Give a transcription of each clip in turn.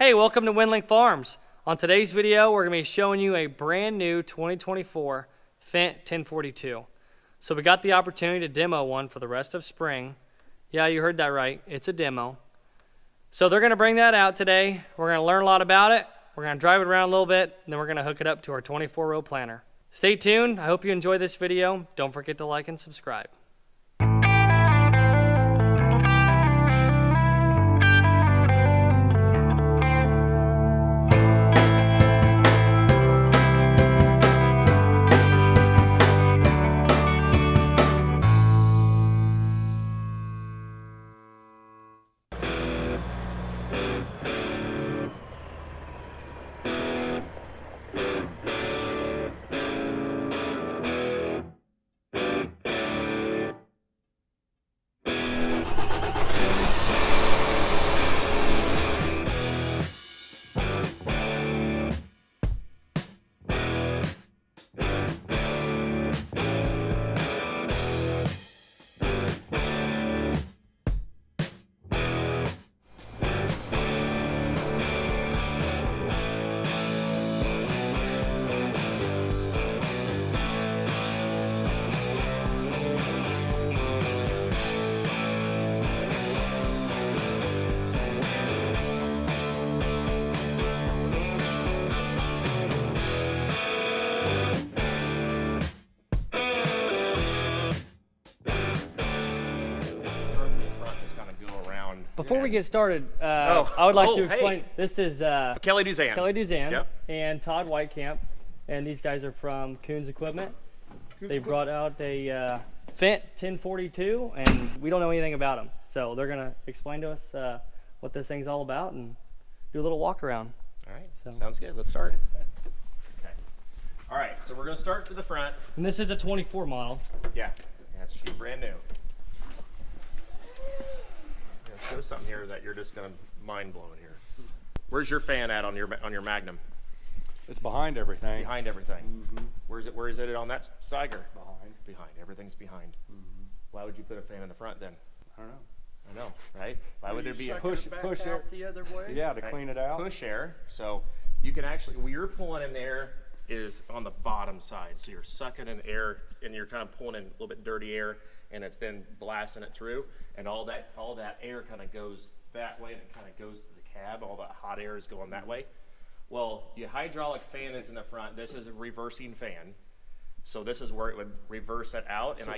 Hey, welcome to Wendling Farms. On today's video, we're going to be showing you a brand new 2024 FENT 1042. So we got the opportunity to demo one for the rest of spring. Yeah, you heard that right. It's a demo. So they're going to bring that out today. We're going to learn a lot about it. We're going to drive it around a little bit, and then we're going to hook it up to our 24-row planter. Stay tuned. I hope you enjoy this video. Don't forget to like and subscribe. Before we get started, I would like to explain. Hey. This is Kelly Duzan. Yep. And Todd Whitecamp, and these guys are from Coons Equipment. They brought out a FENT 1042, and we don't know anything about them, so they're gonna explain to us what this thing's all about and do a little walk around. All right, so sounds good. Let's start. Okay. All right, so we're gonna start to the front. And this is a 24 model. Yeah, it's brand new. Show something here that you're just gonna mind blowing here. Where's your fan at on your Magnum? It's behind everything. Behind everything. Mm-hmm. Where is it on that Steiger? Behind. Behind. Everything's behind. Mm-hmm. Why would you put a fan in the front then? I don't know. I know, right? Why would there be a push air the other way? Yeah, to clean it out. Push air. So you can actually, where you're pulling in air is on the bottom side. So you're sucking in air and you're kind of pulling in a little bit dirty air, and it's then blasting it through, and all that air kind of goes that way, and it kind of goes to the cab. All that hot air is going that way. Well, your hydraulic fan is in the front. This is a reversing fan, so this is where it would reverse it out, and so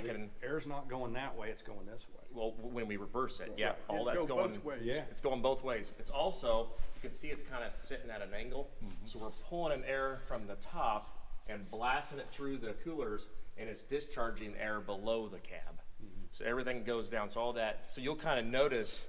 air's not going that way; it's going this way. Well, when we reverse it, yeah, right. all that's going both ways. Yeah, it's going both ways. It's also, you can see it's kind of sitting at an angle, so we're pulling in air from the top and blasting it through the coolers, and it's discharging air below the cab. So everything goes down. So all that. So you'll kind of notice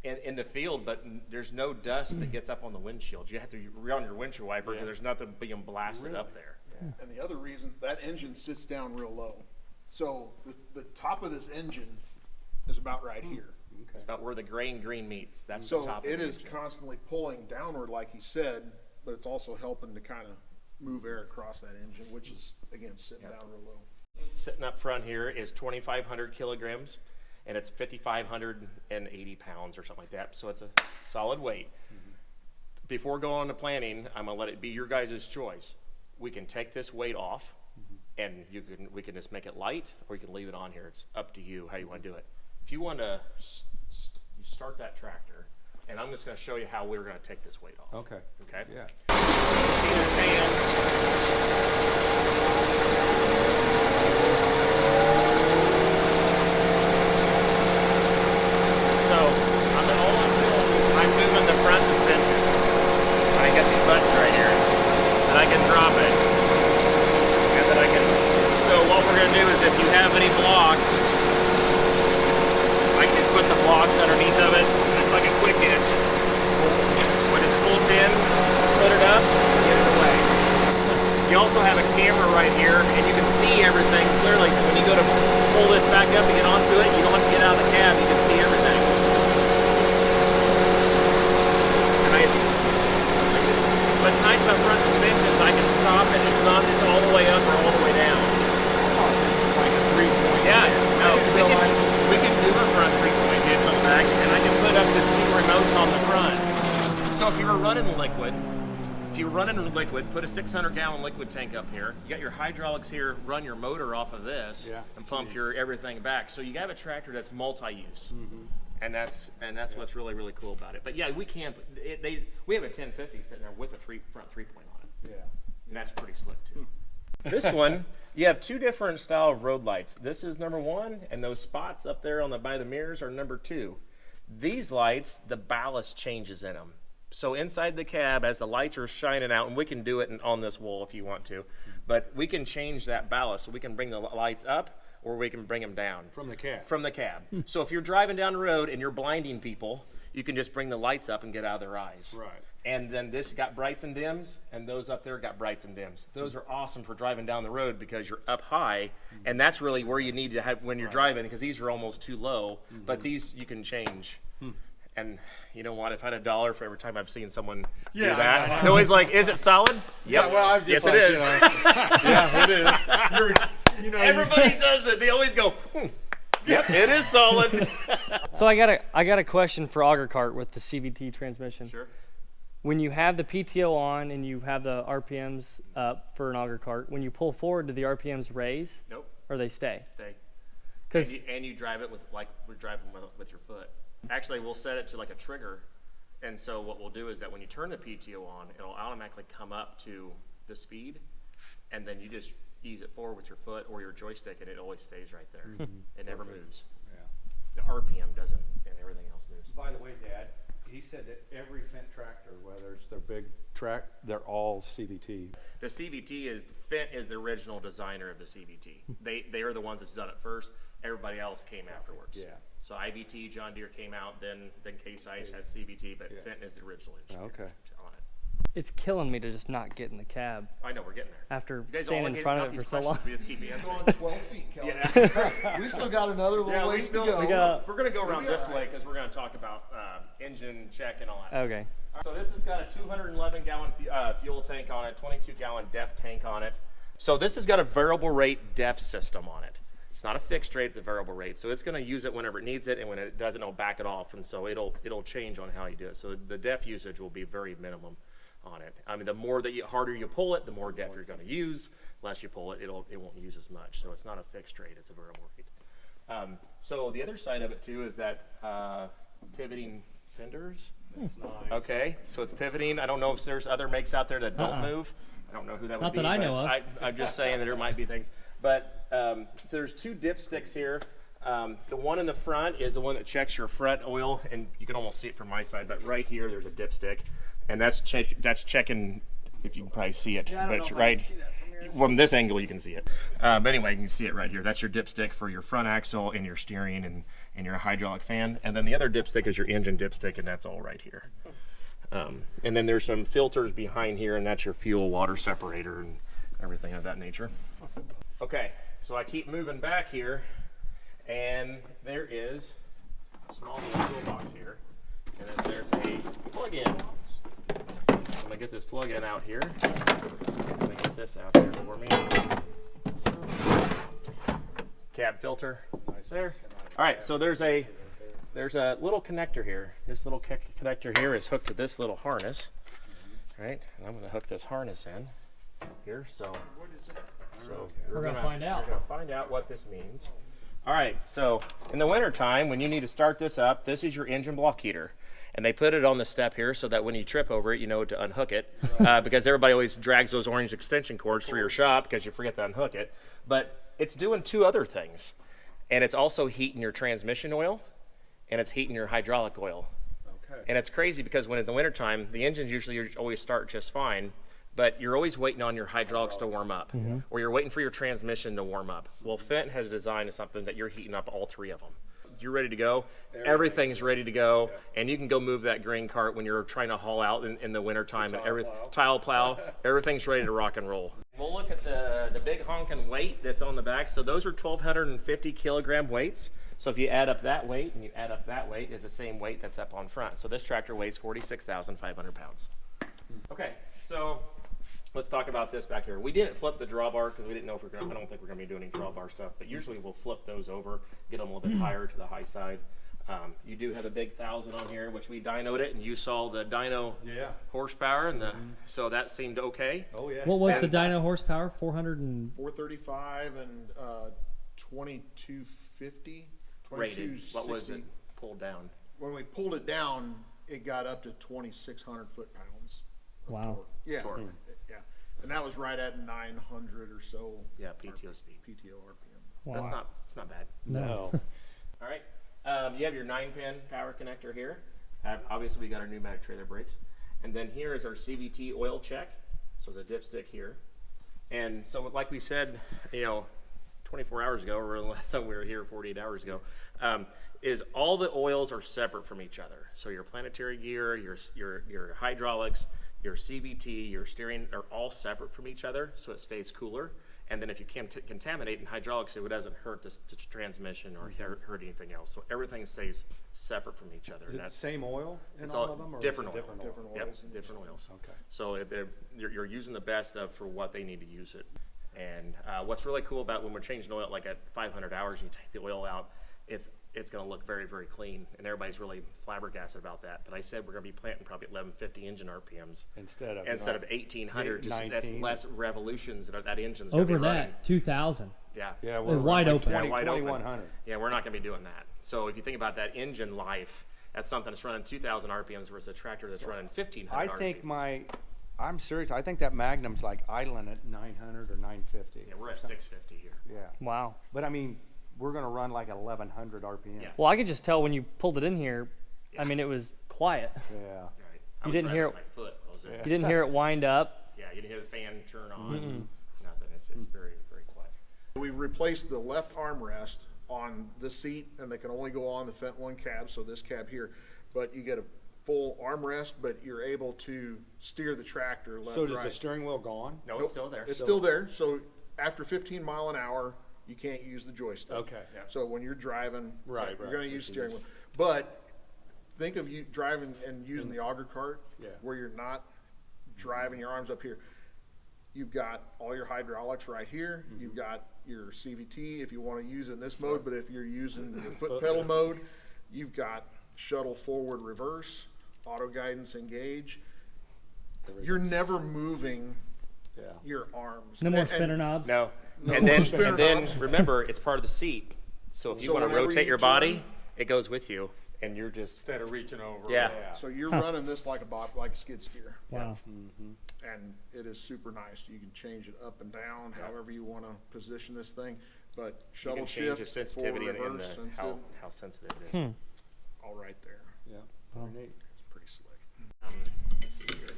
in the field, but there's no dust that gets up on the windshield. You have to run your windshield wiper because there's nothing being blasted up there. Yeah. And the other reason, that engine sits down real low. So the top of this engine is about right here. Okay. It's about where the gray and green meets. That's so the top of it the is engine. constantly pulling downward, like he said, but it's also helping to kind of move air across that engine, which is, again, sitting down real low. Sitting up front here is 2,500 kilograms, and it's 5,580 pounds or something like that. So it's a solid weight. Before going to planning, I'm gonna let it be your guys' choice. We can take this weight off, and we can just make it light, or you can leave it on here. It's up to you how you want to do it. If you want to start that tractor, and I'm just going to show you how we're going to take this weight off. Okay. Okay. Yeah. You see this fan? I'm moving the front suspension. I got these buttons right here, and I can drop it. And then I can, so what we're gonna do is if you have any blocks, I can just put the blocks underneath of it. It's like a quick hitch. We'll just pull pins, put it up, and get it away. You also have a camera right here, and you can see everything clearly. So when you go to pull this back up and get onto it, you don't have to get out of the cab, you can see everything. What's nice about front suspensions, I can stop it. It's not just all the way up or all the way down. Oh, this is like a 3-point. Yeah, no, we can do a front 3-point hitch on the back, and I can put up to 2 remotes on the front. So if you were were running liquid, put a 600-gallon liquid tank up here. You got your hydraulics here, run your motor off of this, and pump your everything back. So you have a tractor that's multi-use, and that's what's really, really cool about it. But yeah, we can. We have a 1050 sitting there with a front 3-point on it. Yeah. And that's pretty slick too. This one, you have two different style of road lights. This is number 1, and those spots up there by the mirrors are number 2. These lights, the ballast changes in them. So inside the cab, as the lights are shining out, and we can do it on this wall if you want to, but we can change that ballast. So we can bring the lights up, or we can bring them down. From the cab. From the cab. So if you're driving down the road and you're blinding people, you can just bring the lights up and get out of their eyes. Right. And then this got brights and dims, and those up there got brights and dims. Those are awesome for driving down the road because you're up high, and that's really where you need to have when you're driving, because these are almost too low, but these you can change. And you know what? If I had $1 for every time I've seen someone do that, they're always like, "Is it solid?" Yep. Yeah, well, I'm just yes, it is. Yeah, it is. Everybody does it. They always go, "Yep, it is solid." So I got a question for auger cart with the CVT transmission. Sure. When you have the PTO on and you have the RPMs up for an auger cart, when you pull forward, do the RPMs raise? Nope. Or they stay? Stay. And you drive it like we're driving with your foot. Actually, we'll set it to like a trigger, and so what we'll do is that when you turn the PTO on, it'll automatically come up to the speed, and then you just ease it forward with your foot or your joystick, and it always stays right there. It never moves. Yeah. The RPM doesn't, and everything else moves. By the way, Dad, he said that every FENT tractor, whether it's their big track, they're all CVT. The CVT FENT is the original designer of the CVT. They are the ones that's done it first. Everybody else came afterwards. Yeah. So IVT, John Deere came out, then Case IH had CVT, but FENT is the original engineer Okay. on it. It's killing me to just not get in the cab I know, we're getting there. after You guys standing in front of it for so long. We just keep answering. Going 12 feet, Kelly. We still got another little ways to go. We're going to go around this way because we're going to talk about engine check and all that. Okay. So this has got a 211-gallon fuel tank on it, 22-gallon DEF tank on it. So this has got a variable rate DEF system on it. It's not a fixed rate, it's a variable rate. So it's going to use it whenever it needs it, and when it doesn't, it'll back it off, and so it'll change on how you do it. So the DEF usage will be very minimum on it. I mean, the more harder you pull it, the more DEF you're going to use. Less you pull it, it won't use as much. So it's not a fixed rate, it's a variable rate. So the other side of it too is that pivoting fenders. That's nice. Okay, so it's pivoting. I don't know if there's other makes out there that don't move. I don't know who that would be. Not that I know of. I'm just saying that there might be things. But so there's two dipsticks here. The one in the front is the one that checks your front oil, and you can almost see it from my side. But right here, there's a dipstick, and that's checking. If you can probably see it, but it's right from this angle, you can see it. But anyway, you can see it right here. That's your dipstick for your front axle and your steering and your hydraulic fan. And then the other dipstick is your engine dipstick, and that's all right here. And then there's some filters behind here, and that's your fuel water separator and everything of that nature. Okay, so I keep moving back here, and there is a small little toolbox here, and then there's a plug-in. I'm gonna get this plug-in out here. I'm gonna get this out here for me. Cab filter, nice there. All right, so there's a little connector here. This little connector here is hooked to this little harness, right? And I'm gonna hook this harness in here. So We're gonna find out. We're gonna find out what this means. All right, so in the winter time, when you need to start this up, this is your engine block heater. And they put it on the step here so that when you trip over it, you know to unhook it. Because everybody always drags those orange extension cords through your shop because you forget to unhook it. But it's doing two other things. And it's also heating your transmission oil, and it's heating your hydraulic oil. Okay. And it's crazy because when in the wintertime, the engines usually always start just fine, but you're always waiting on your hydraulics to warm up, or you're waiting for your transmission to warm up. Well, FENT has designed something that you're heating up all three of them. You're ready to go, everything's ready to go, and you can go move that grain cart when you're trying to haul out in the wintertime, and tile plow, everything's ready to rock and roll. We'll look at the big honking weight that's on the back. So those are 1,250 kilogram weights. So if you add up that weight and you add up that weight, it's the same weight that's up on front. So this tractor weighs 46,500 pounds. Okay, so let's talk about this back here. We didn't flip the drawbar because we didn't know if I don't think we're going to be doing any drawbar stuff, but usually we'll flip those over, get them a little bit higher to the high side. You do have a big 1,000 on here, which we dynoed it, and you saw the dyno Yeah. horsepower, and so that seemed okay. Oh, yeah. What was the dyno horsepower? 400 and 435 and 2250. Rated. What was 2260. it pulled down? When we pulled it down, it got up to 2,600 foot-pounds. of Wow. torque. Yeah. Torque. Yeah. And that was right at 900 or so. Yeah, PTO speed. PTO RPM. wow. It's not bad. No. All right. You have your 9-pin power connector here. Obviously, we got our pneumatic trailer brakes. And then here is our CVT oil check. So there's a dipstick here. And so like we said, 24 hours ago, or the last time we were here 48 hours ago, is all the oils are separate from each other. So your planetary gear, your hydraulics, your CVT, your steering are all separate from each other, so it stays cooler. And then if you contaminate in hydraulics, it doesn't hurt the transmission or hurt anything else. So everything stays separate from each other. Is And it the same oil in it's all all of them? Or different is it oil. different oil? Different oils. Yep, different oils. Okay. So you're using the best of for what they need to use it. And what's really cool about when we're changing oil, like at 500 hours, you take the oil out, it's going to look very, very clean, and everybody's really flabbergasted about that. But I said we're going to be planting probably 1150 engine RPMs Instead of 1800. Just that's 19. less revolutions that engine's going to over be running. that 2,000. Yeah. Yeah, They're wide open. 2100. Yeah, we're not going to be doing that. So if you think about that engine life, that's something that's running 2,000 RPMs versus a tractor that's running 1,500 I RPMs. think I'm serious. I think that Magnum's like idling at 900 or 950. Yeah, we're at 650 here. Yeah. Wow. But I mean, we're going to run like 1100 RPM. Yeah. Well, I could just tell when you pulled it in here. I mean, it was quiet. Yeah. Right. You didn't hear it. My foot. You didn't hear it wind up. Yeah, you didn't hear the fan turn on. Nothing. It's very, very quiet. We've replaced the left armrest on the seat, and they can only go on the FENDT 1 cab, so this cab here. But you get a full armrest, but you're able to steer the tractor left, So does right. the steering wheel gone? No, it's still there. It's still there. So after 15 mile an hour, you can't use the joystick. Okay. Yeah. So when you're driving, Right, you're right. going to use steering wheel. But think of you driving and using the auger cart, Yeah. where you're not driving your arms up here. You've got all your hydraulics right here. You've got your CVT if you want to use it in this mode, but if you're using your foot pedal mode, you've got shuttle forward reverse, auto guidance engage. You're never moving Yeah. your arms. No more And- spinner knobs. No. No and more then spinner and then knobs. remember, it's part of the seat. So if you So want to whenever rotate you your body, turn- it goes with you, and you're just Instead of reaching over. yeah. So you're running this like a skid steer, Wow. and it is super nice. You can change it up and down, however you want to position this thing. But You shuttle can change shift, the sensitivity forward, and reverse, how sensitive it is. all right there. Yeah. Very neat. It's pretty slick. Let's see here.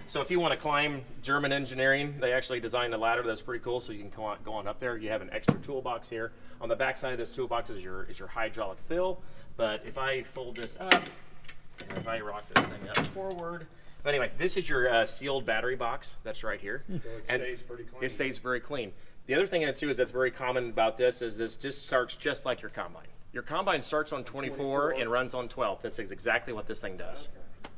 So if you want to climb German engineering, they actually designed a ladder that's pretty cool, so you can go on up there. You have an extra toolbox here. On the back side of this toolbox is your hydraulic fill. But if I fold this up, and if I rock this thing up forward, but anyway, this is your sealed battery box that's right here. So it And stays pretty clean. It stays very clean. The other thing too is that's very common about this is this just starts just like your combine. Your combine starts on 24 and runs on 12. This is exactly what this thing does.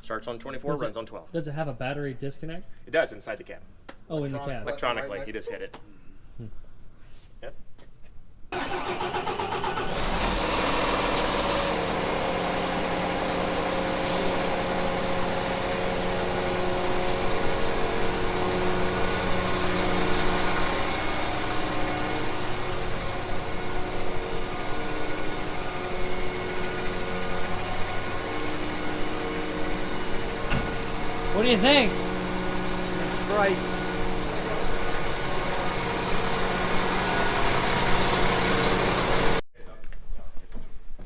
Starts on 24, Does it- runs on 12. Does it have a battery disconnect? It does inside the cab. Oh, in the cab. Electronically, right you just hit it. Yep. What do you think? It's great.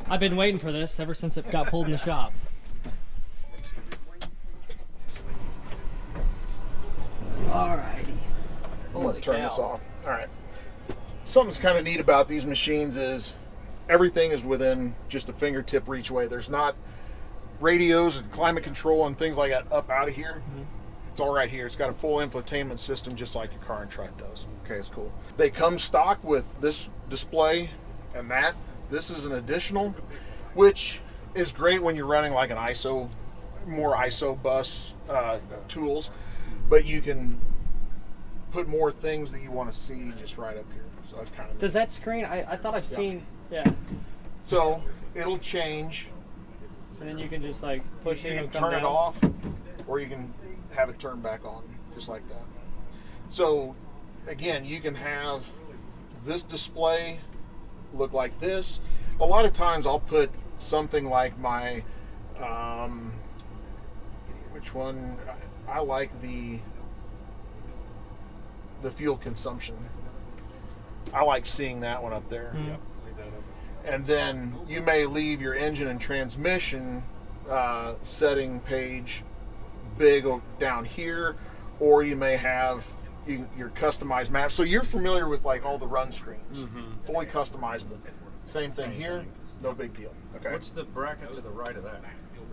I've been waiting for this ever since it got pulled in the shop. Alrighty. I'm going to turn this off. All right. Something that's kind of neat about these machines is everything is within just a fingertip reach away. There's not radios and climate control and things like that up out of here. It's all right here. It's got a full infotainment system just like your car and truck does. Okay, it's cool. They come stock with this display and that. This is an additional, which is great when you're running like an ISO, more ISO bus tools, but you can put more things that you want to see just right up here. So that's kind of Does that screen? I thought I've seen. Yeah. So it'll change. And then you can just like You push it can and come turn it down. off, or you can have it turned back on, just like that. So again, you can have this display look like this. A lot of times I'll put something like my, which one? I like the fuel consumption. I like seeing that one up there. And then you may leave your engine and transmission setting page big down here, or you may have your customized map. So you're familiar with like all the run screens, fully customizable. Same thing here, no big deal. Okay. What's the bracket to the right of that?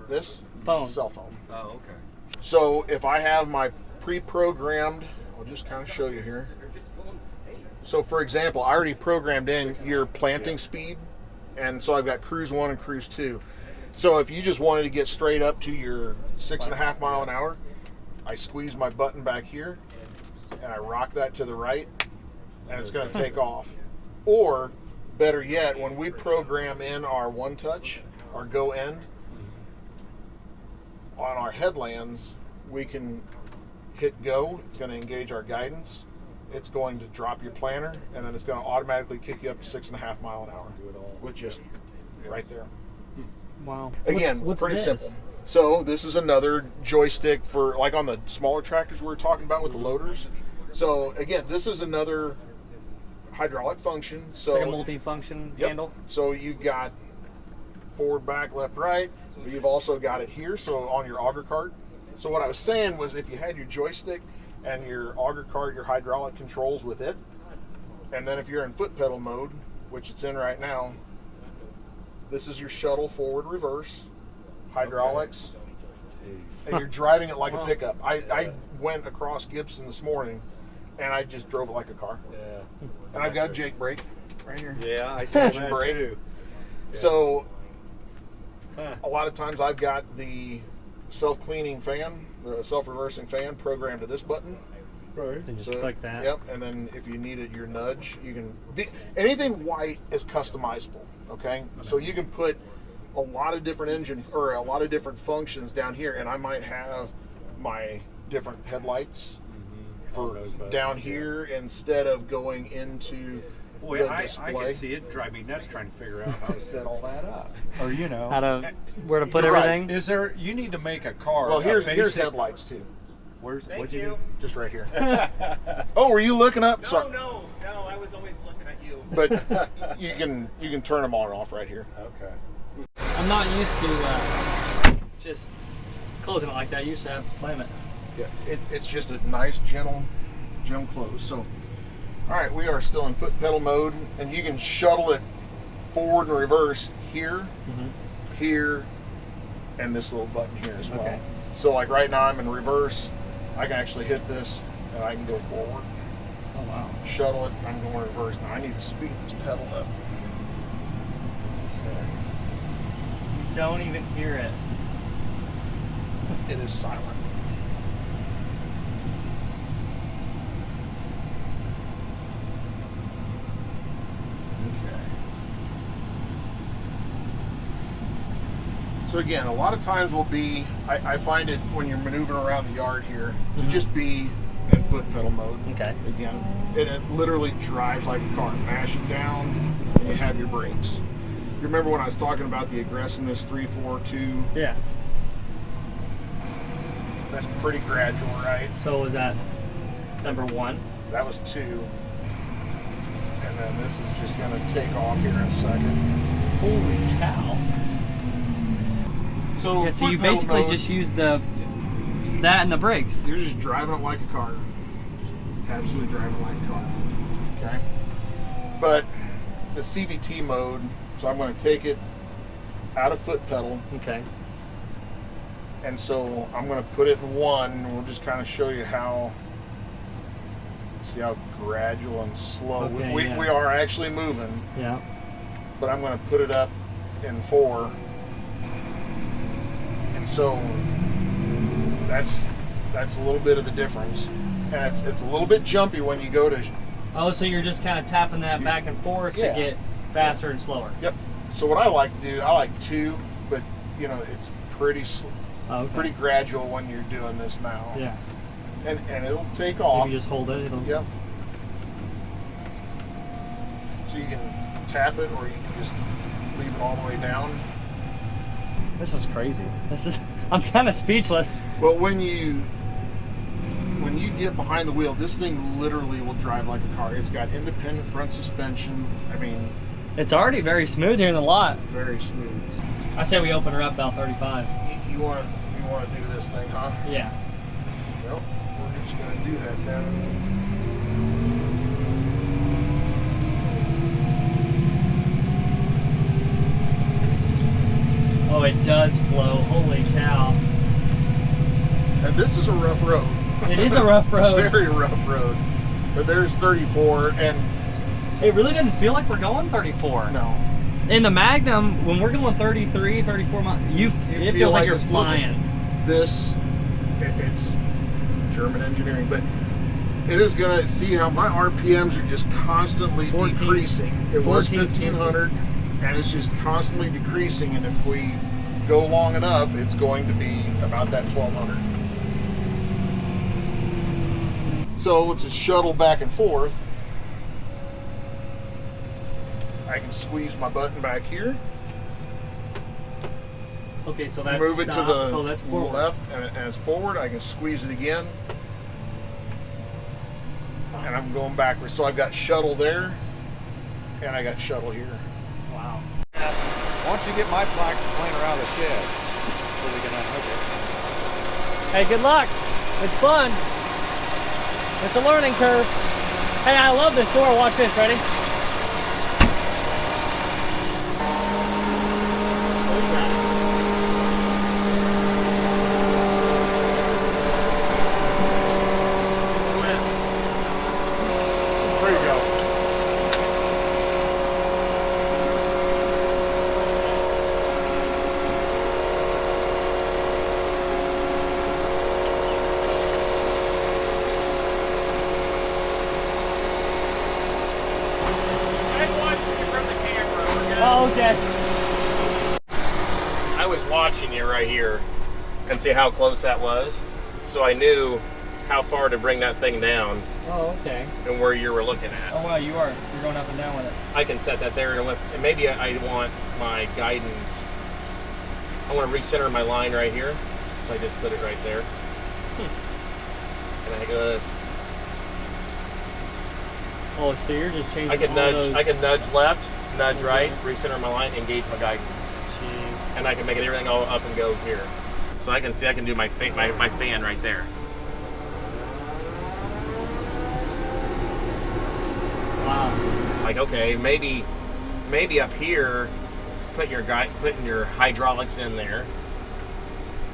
This Phone. cell phone. Oh, okay. So if I have my pre-programmed, I'll just kind of show you here. So for example, I already programmed in your planting speed, and so I've got cruise 1 and cruise 2. So if you just wanted to get straight up to your 6.5 mile an hour, I squeeze my button back here and I rock that to the right, and it's going to take off. Or better yet, when we program in our one touch, our go end, on our headlands, we can hit go. It's going to engage our guidance. It's going to drop your planner, and then it's going to automatically kick you up to 6.5 mile an hour with just right there. Wow. Again, what's pretty this? simple. So this is another joystick for like on the smaller tractors we were talking about with the loaders. So again, this is another hydraulic function. So It's like a multi-function Yep. handle. So you've got forward, back, left, right. But you've also got it here, so on your auger cart. So what I was saying was, if you had your joystick and your auger cart, your hydraulic controls with it, and then if you're in foot pedal mode, which it's in right now, this is your shuttle forward, reverse, hydraulics, and you're driving it like a pickup. I went across Gibson this morning, and I just drove it like a car. Yeah. And I've got a Jake brake right here. Yeah, I saw that Brake. too. So a lot of times I've got the self-cleaning fan, the self-reversing fan programmed to this button. Right. So just So, click that. Yep, and then if you needed your nudge, you can. Anything white is customizable. Okay, so you can put a lot of different engine or a lot of different functions down here, and I might have my different headlights for Those buttons, down yeah. here instead of going into Boy, the I display. can see it drive me nuts trying to figure out how to set all that up. Or you know, Where to put You're right. everything. is there? You need to make a car. Well, a here's basic- headlights too, Where's what'd you do? just right here. Oh, were you looking up? Sorry. No, I was always looking at you. But you can turn them on and off right here. Okay. I'm not used to just closing it like that. I used to have to slam it. Yeah, it's just a nice gentle close. So, all right, we are still in foot pedal mode, and you can shuttle it forward and reverse here, here, and this little button here as well. Okay. So, like right now, I'm in reverse. I can actually hit this, and I can go forward. Oh wow. Shuttle it. I'm going reverse now. I need to speed this pedal up. Okay. You don't even hear it. It is silent. Okay. So again, a lot of times will be, I find it when you're maneuvering around the yard here, to just be in foot pedal mode. Okay. Again, and it literally drives like a car. Mash it down, and you have your brakes. You remember when I was talking about the aggressiveness 3, 4, 2? Yeah. That's pretty gradual, right? So is that number 1? That was 2. And then this is just going to take off here in a second. Holy cow. So, Yeah, so you foot pedal basically mode, just use that and the brakes. you're just driving it like a car. Just absolutely driving it like a car. Okay? But the CVT mode, so I'm going to take it out of foot pedal, Okay. and so I'm going to put it in 1, and we'll just kind of show you how, see how gradual and slow. Okay, we, yeah. we are actually moving, Yeah. but I'm going to put it up in 4. And so that's a little bit of the difference. And it's a little bit jumpy when you go to, Oh, so you're just kind of tapping that back and forth Yeah. to get faster and slower. yep. So what I like to do, I like 2, but you know, it's pretty pretty gradual when you're doing this now. Yeah. And it'll take off. You just hold it. It'll... Yep. So you can tap it, or you can just leave it all the way down. This is crazy. I'm kind of speechless. Well, when you get behind the wheel, this thing literally will drive like a car. It's got independent front suspension. I mean, it's already very smooth here in the lot. Very smooth. I say we open her up about 35. You want to do this thing, huh? Yeah. Well, we're just going to do that then. Oh, it does flow. Holy cow. And this is a rough road. It is a rough road. Very rough road. But there's 34, and it really didn't feel like we're going 34. No. In the Magnum, when we're going 33, 34 miles, it feels like you're flying. It's German engineering, but it is going to see how my RPMs are just constantly decreasing. It was 1,500, and it's just constantly decreasing, and if we go long enough, it's going to be about that 1,200. So it's a shuttle back and forth. I can squeeze my button back here. Okay, so that's move it stop. to the that's forward. left, and it's forward. I can squeeze it again, and I'm going backwards. So I've got shuttle there, and I got shuttle here. Wow. Why don't you get my planter out of the shed so we can unhook it? Hey, good luck. It's fun. It's a learning curve. Hey, I love this door. Watch this. Ready? There you go. Oh, okay. I was watching you right here and see how close that was, so I knew how far to bring that thing down Oh, okay. and where you were looking at. Oh, wow, you're going up and down with it. I can set that there, and maybe I want my guidance. I want to recenter my line right here, so I just put it right there. And I go this. Oh, so you're just changing I can all nudge. those... I can nudge left, nudge right, recenter my line, engage my guidance, Jeez. and I can make it everything all up and go here. So I can see I can do my fan right there. Wow. Like, okay, maybe up here, putting your hydraulics in there,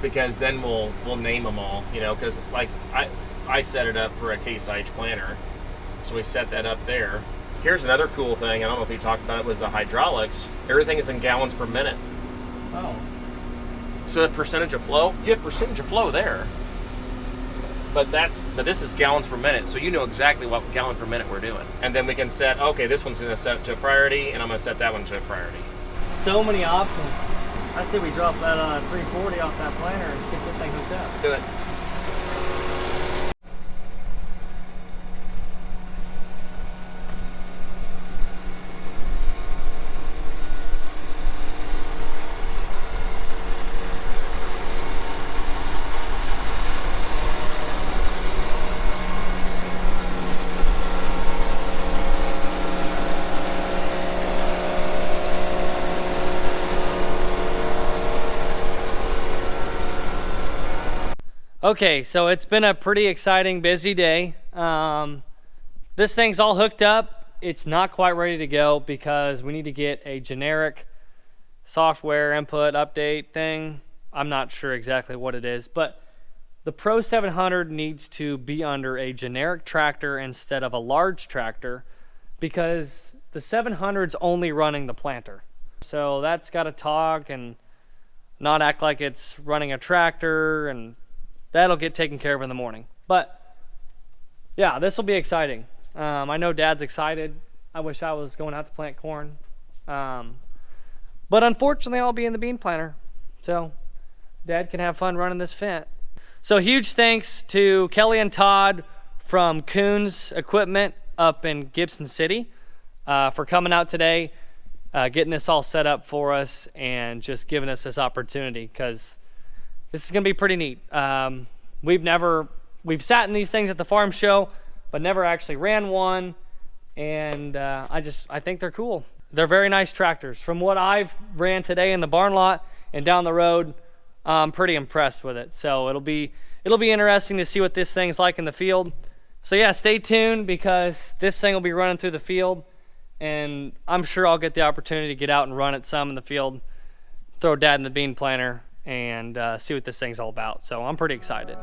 because then we'll name them all, you know, because like I set it up for a case IH planter, so we set that up there. Here's another cool thing, I don't know if you talked about it, was the hydraulics. Everything is in gallons per minute. Oh. So the percentage of flow, you have percentage of flow there. But this is gallons per minute, so you know exactly what gallon per minute we're doing. And then we can set, okay, this one's gonna set to a priority, and I'm gonna set that one to a priority. So many options. I say we drop that 340 off that planter and get this thing hooked up. Let's do it. Okay, so it's been a pretty exciting, busy day. This thing's all hooked up. It's not quite ready to go because we need to get a generic software input update thing. I'm not sure exactly what it is, but the Pro 700 needs to be under a generic tractor instead of a large tractor because the 700's only running the planter. So that's got to talk and not act like it's running a tractor, and that'll get taken care of in the morning. But yeah, this will be exciting. I know Dad's excited. I wish I was going out to plant corn. But unfortunately, I'll be in the bean planter. So Dad can have fun running this Fendt. So huge thanks to Kelly and Todd from Coons Equipment up in Gibson City for coming out today, getting this all set up for us, and just giving us this opportunity, because this is going to be pretty neat. We've sat in these things at the farm show, but never actually ran one, and I think they're cool. They're very nice tractors. From what I've ran today in the barn lot and down the road, I'm pretty impressed with it. So it'll be interesting to see what this thing's like in the field. So yeah, stay tuned, because this thing will be running through the field, and I'm sure I'll get the opportunity to get out and run it some in the field, throw Dad in the bean planter, and see what this thing's all about. So I'm pretty excited.